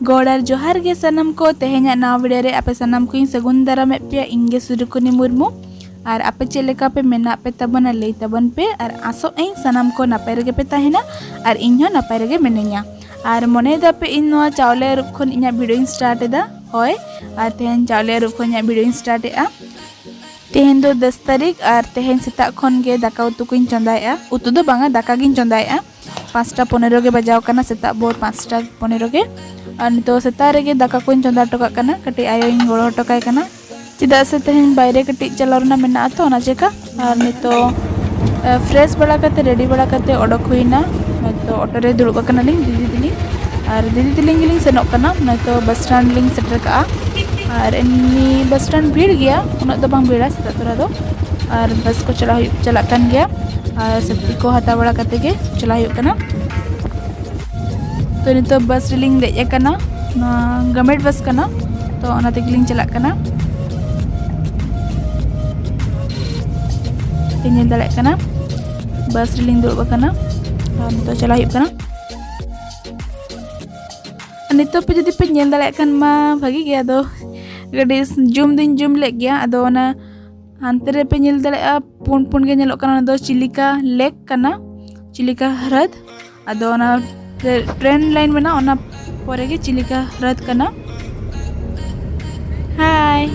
गोड़ार जोहार गे सनम को तेहेन्या नाव वीडियो रे आपे सनम को सगुन दाराम पे इंगे सुरुकुनी मुर्मू और आपे चेलेका पे मेना पे तबन लई तबन पे और आसो ए सनम को नापाय रेगे पे ताहेना और इन्हो नापाय रेगे मेनेन्या और मने दा पे इन नोआ चावले रूप खन इन्या वीडियो स्टार्ट एदा होय और तेहेन चावले रूप खन इन्या वीडियो स्टार्ट एआ तेहेन दो 10 तारीख और तेहेन सेता खन गे दाका उतु को चंदाएआ उतु दो बांगा दाका गिन चंदाएआ 5:15 गे बजाव कना सेता बोर 5:15 गे और नितो सेता रेगे दाका को चंदा टोका कना कटी आयो इन गोड़ो टोकाय कना चिदा से तेहेन बायरे कटी चलाव रना मेना तो ना चेका और नितो फ्रेश बड़ा करते रेडी बड़ा करते ओडक हुईना तो ऑटो रे दुड़ब कना लिंग दीदी दिलिंग गिलिंग सेनोक कना तो बस स्टैंड लिंग सेटर का और एमनी बस स्टैंड भीड़ गया उना तो बांग भीड़ा सेता तोरा दो और बस को चला कन गया और सब्जी को हता बड़ा करते के चला हुई कना तो नितो बस लिंग ले कना गवर्नमेंट बस कना तो ओना ते लिंग चला कना तेल दाड़े कना बस लिंग दुड़ब कना और नितो चला हुई कना नितो पे जदि पे नेल दाड़े कन मा भागी गया दो गडी जूम ले गया अदो ओना हानते रे पे नेल दाड़े पुन गे नेलो कना दो चिलिका लेक कना चिलिका हरद अदो ओना ट्रेन लाइन में ना ओना पोरे गे चिलिका हरद कना हाय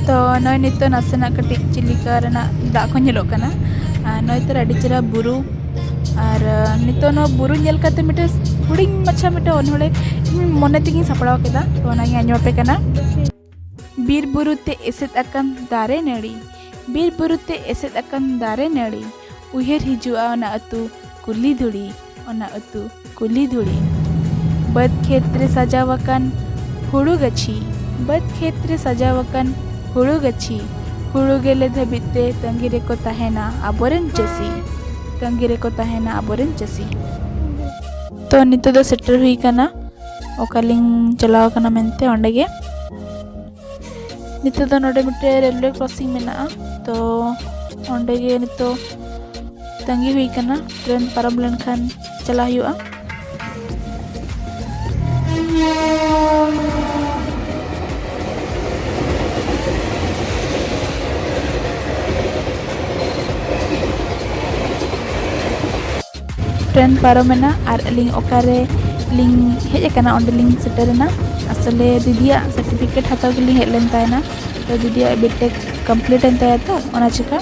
तो नय नितो नासेना कटी चिलिका रना दा को नेलो कना नय तो अड़ी चेरा बुरु और नितो नो बुरु नेल कते मिटे हुडिंग मच्छा मिटे ओनहोले मने तिगिन सपड़ाव केदा तो ओना गे आंजोपे कना बीर बुरुते एसेद अकन दारे नेड़ी बीर बुरुते एसेद अकन दारे नेड़ी उहेर हिजुआ ओना अतु कुली धुड़ी ओना अतु कुली धुड़ी बद क्षेत्र सजावकन हुड़ु गछी बद क्षेत्र सजावकन हुड़ु गछी हुड़ु गेले धबिते तंगिरे को ताहेना आबोरेन चसी तंगिरे को ताहेना आबोरेन चसी तो नितो दो सेटर हुई कना ओकालिंग चलाव कना मेनते ओंडे गे नितो दो नोडे मिटे रेलवे क्रॉसिंग मेना तो ओंडे गे नितो तंगी हुई कना ट्रेन पारम लेन खान चला हुआ ट्रेन पारमेना और लिंग ओकारे लिंग हेज कना ओंडे लिंग सेटरना असले दीदिया सर्टिफिकेट हताव के लिंग हेलेन तायना तो दीदिया बीटेक कंप्लीट एन ताया तो ओना चिका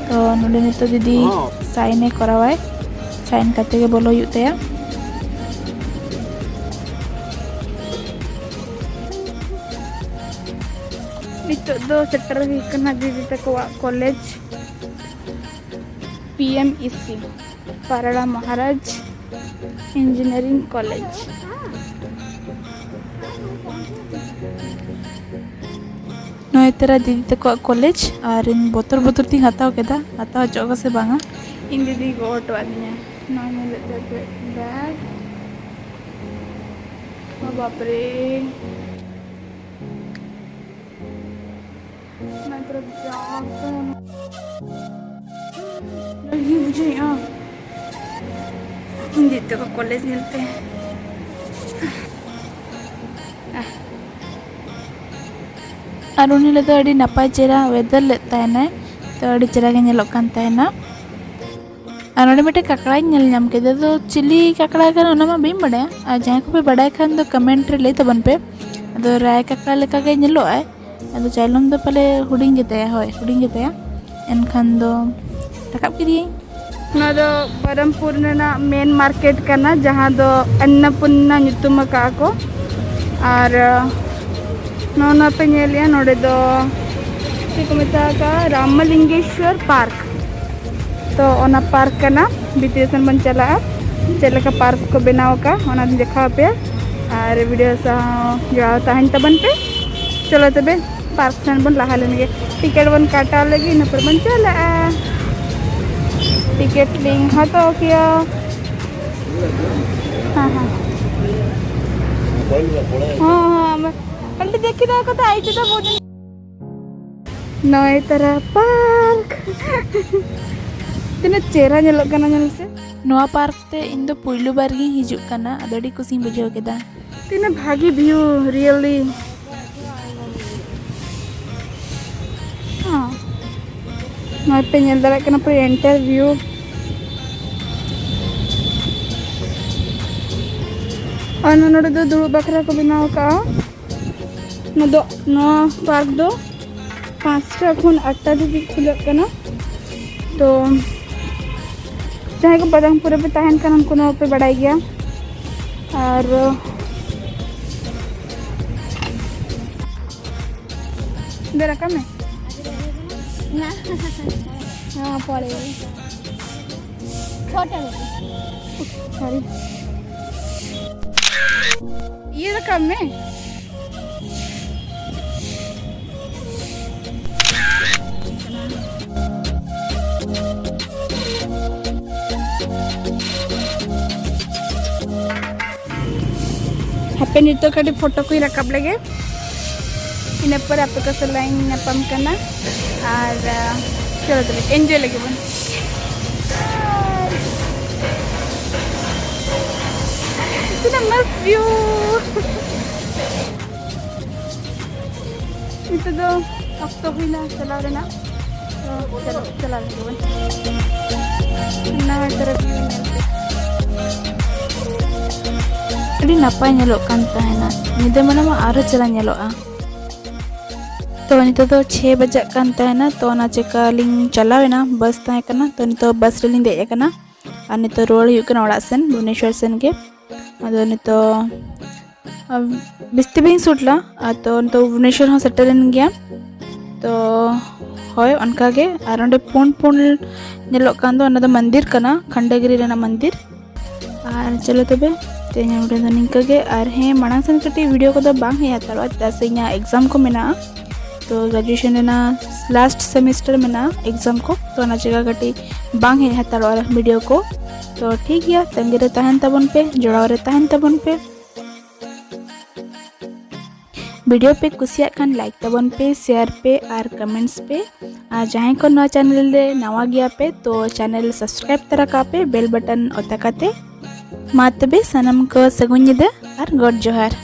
तो नोडे नितो दीदी साइन करावाय साइन करते के बोलो हुई ताया नितो दो सेटर हुई कना दीदी तको कॉलेज PMEC पाराड़ा महाराज इंजीनियरिंग कॉलेज नय तेरा दीदी तको कॉलेज और इन बोतर ती हताव केदा हताव चोगा से बांगा इन दीदी को ऑटो आदिया ना नेले ते बैग ओ बाप रे मैं तेरा जाता नहीं मुझे यहाँ इन दीदी को कॉलेज मिलते हैं और उन्हें तो अड़ी नपाय चेरा वेदर लेता है ना तो अड़ी चेरा के नेलो कान ताहेना और नोडे मिटे काकड़ा नेल नाम केदे तो चिली काकड़ा कन ओना मा बेम बड़ाया और जहां को पे बड़ाय खान दो कमेंट रे ले तबन पे अदो राय काकड़ा लेका के नेलो आय अदो चाइलम दो पले हुडिंग गेते होय हुडिंग गेते एन खान दो टकाप किरी ना दो बरमपुर ना मेन मार्केट कना जहां दो अन्नपूर्णा nyutum का को और नोना पे नेलिया नोडे दो को मेता का रामलिंगेश्वर पार्क तो ओना पार्क कना बीतेसन बन चला चले का पार्क को बनाव का ओना देखा पे और वीडियो सा जो ताहन तबन पे चलो तबे पार्क सन बन लहा लेंगे टिकट बन काटा लगी न पर बन चला टिकट लिंक हतो किया हां पहले देखी ना को तो आई तो बहुत नए तरह पार्क तीन चेहरा नेलोग कना नेल से नोआ पार्क ते इन दो पुइलु बार गी हिजुक कना अदोडी कुसी बुझाव केदा तीन भागी व्यू रियली हां मैं पे नेल दरा कना पूरा एंटायर व्यू और नोडे दो दुड़ु बकरा को बनाव का नो पार्क दो 5टा खुन 8टा दी खुलक कना तो जहाँ को बदमपुर पे तहन कर उनको ना पे बढ़ाई गया और बेरा कम है हाँ पड़े छोटा सॉरी ये रकम में हैप्पी नितो कटी फोटो को रकब लगे इन पर आप का लाइन नपम करना और चलो चलो एंजॉय लगे बन इतना मस्त view itu do waktu hina चला ना चलो चला लगे बन ना तरफ अड़ी नपाय नेलोग कान तहना निदा मना मा आरो चला नेलोगा तो नितो तो 6 बजे कान तहना तो ना चेका लिंग चलावेना बस तहे कना तो नितो बस रेलिंग दे कना और नितो रोड हुई कना ओड़ा सेन भुवनेश्वर सेन के अदो नितो बिस्ती बिन सुटला तो नितो भुवनेश्वर हो सेटलन गया तो होय उनका के और ओंडे पुन नेलोग कान दो अना दो मंदिर कना खंडगिरी रेना मंदिर और चलो तबे तेना उडे दो निंका के और हे मांग सन कटी वीडियो को दो बांग हे हतारवा तसे इना एग्जाम को मेना तो ग्रेजुएशन रेना लास्ट सेमेस्टर मेना एग्जाम को तो ना जगह कटी बांग हे हतारवा वीडियो को तो ठीक गया तंगे रे तहन तबन पे जोड़ाव रे तहन तबन पे वीडियो पे कुसिया खान लाइक तबन पे शेयर पे और कमेंट्स पे और जहाँ को नवा चैनल रे नवा गया पे तो चैनल सब्सक्राइब तरका पे बेल बटन ओताकाते मा तबे सनम को सगुन निदा और गॉड जोहार।